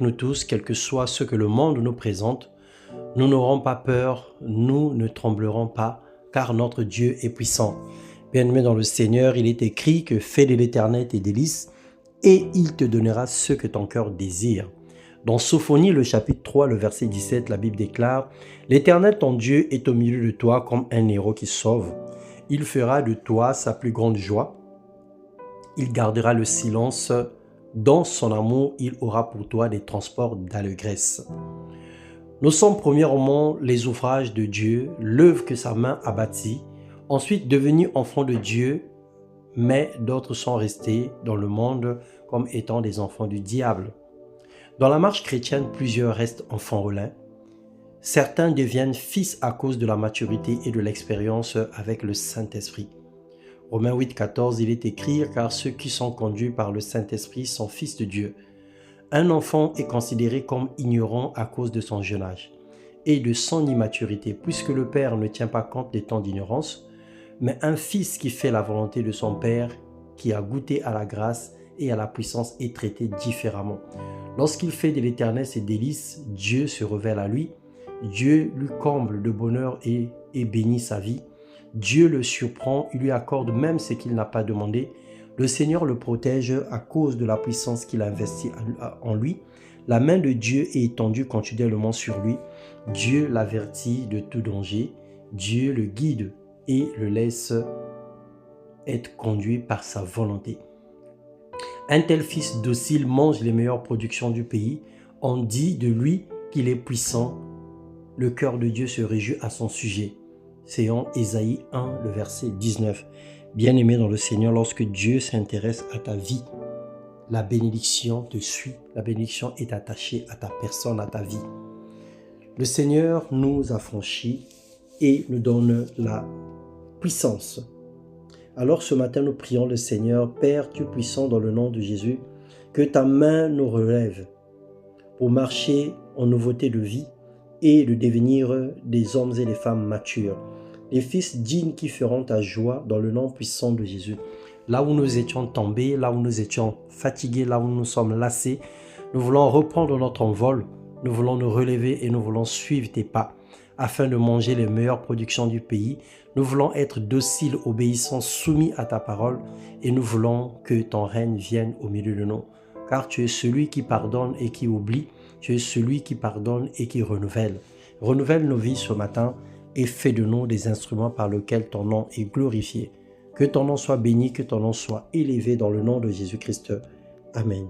nous tous, quel que soit ce que le monde nous présente. Nous n'aurons pas peur, nous ne tremblerons pas, car notre Dieu est puissant. Bien-aimé dans le Seigneur, il est écrit que fais de l'Éternel tes délices, et il te donnera ce que ton cœur désire. Dans Sophonie, le chapitre 3, le verset 17, la Bible déclare « L'Éternel ton Dieu est au milieu de toi comme un héros qui sauve. Il fera de toi sa plus grande joie. Il gardera le silence. Dans son amour, il aura pour toi des transports d'allégresse. » Nous sommes premièrement les ouvrages de Dieu, l'œuvre que sa main a bâtie, ensuite devenus enfants de Dieu, mais d'autres sont restés dans le monde comme étant des enfants du diable. Dans la marche chrétienne, plusieurs restent enfants relais. Certains deviennent fils à cause de la maturité et de l'expérience avec le Saint-Esprit. Romains 8, 14, il est écrit « Car ceux qui sont conduits par le Saint-Esprit sont fils de Dieu ». Un enfant est considéré comme ignorant à cause de son jeune âge et de son immaturité, puisque le père ne tient pas compte des temps d'ignorance, mais un fils qui fait la volonté de son père, qui a goûté à la grâce et à la puissance, est traité différemment. Lorsqu'il fait de l'Éternel ses délices, Dieu se révèle à lui, Dieu lui comble de bonheur et bénit sa vie. Dieu le surprend, il lui accorde même ce qu'il n'a pas demandé. Le Seigneur le protège à cause de la puissance qu'il a investie en lui. La main de Dieu est étendue continuellement sur lui. Dieu l'avertit de tout danger. Dieu le guide et le laisse être conduit par sa volonté. Un tel fils docile mange les meilleures productions du pays. On dit de lui qu'il est puissant. Le cœur de Dieu se réjouit à son sujet. C'est en Ésaïe 1, le verset 19. Bien-aimé dans le Seigneur, lorsque Dieu s'intéresse à ta vie, la bénédiction te suit. La bénédiction est attachée à ta personne, à ta vie. Le Seigneur nous affranchit et nous donne la puissance. Alors ce matin, nous prions le Seigneur, Père, Dieu puissant, dans le nom de Jésus, que ta main nous relève pour marcher en nouveauté de vie et de devenir des hommes et des femmes matures, des fils dignes qui feront ta joie dans le nom puissant de Jésus. Là où nous étions tombés, là où nous étions fatigués, là où nous sommes lassés, nous voulons reprendre notre envol, nous voulons nous relever et nous voulons suivre tes pas afin de manger les meilleures productions du pays. Nous voulons être dociles, obéissants, soumis à ta parole et nous voulons que ton règne vienne au milieu de nous. Car tu es celui qui pardonne et qui oublie, tu es celui qui pardonne et qui renouvelle. Renouvelle nos vies ce matin et fais de nous des instruments par lesquels ton nom est glorifié. Que ton nom soit béni, que ton nom soit élevé dans le nom de Jésus-Christ. Amen.